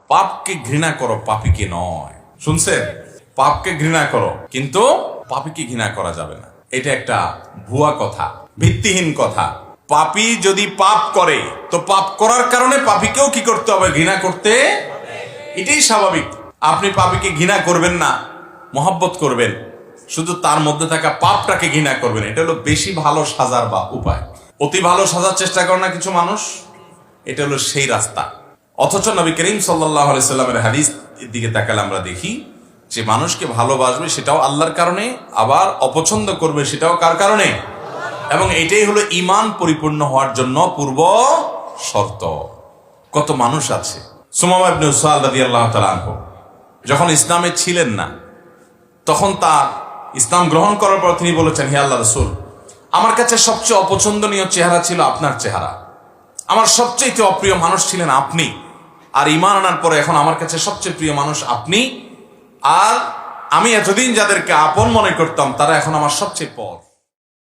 পাপকে ঘৃণা করো, পাপীকে নয়। শুনছেন? পাপকে ঘৃণা করো, কিন্তু পাপীকে ঘৃণা করা যাবে না। এটা একটা ভুয়া কথা, ভিত্তিহীন কথা। পাপী যদি পাপ করে, তো পাপ করার কারণে পাপীকেও কি করতে হবে? ঘৃণা করতে। এটাই স্বাভাবিক। আপনি পাপীকে ঘৃণা করবেন না, মহব্বত করবেন, শুধু তার মধ্যে থাকা পাপটাকে ঘৃণা করবেন। এটা হলো বেশি ভালো সাজার বা উপায়। অতি ভালো সাজার চেষ্টা করে না কিছু মানুষ, এটা হলো সেই রাস্তা। অথচ নবী করিম সাল্লাল্লাহু আলাইহি সাল্লামের হাদিস দিকে তাকালে আমরা দেখি যে মানুষকে ভালোবাসবে সেটাও আল্লাহর কারণে, আবার অপছন্দ করবে সেটাও কার কারণে? এবং এটাই হলো ঈমান পরিপূর্ণ হওয়ার জন্য পূর্ব শর্ত। কত মানুষ আছে, সুমামা ইবনে উসাল রাদিয়াল্লাহু তাআলা আনহু যখন ইসলামে ছিলেন না, তখন তার ইসলাম গ্রহণ করার পর তিনি বলেছেন, হে আল্লাহ রাসূল, আমার কাছে সবচেয়ে অপছন্দনীয় চেহারা ছিল আপনার চেহারা, আমার সবচেয়ে অপ্রিয় মানুষ ছিলেন আপনি, আর ঈমান আনার পরে এখন আমার কাছে সবচেয়ে প্রিয় মানুষ আপনি, আর আমি এতদিন যাদেরকে আপন মনে করতাম তারা এখন আমার সবচেয়ে পর।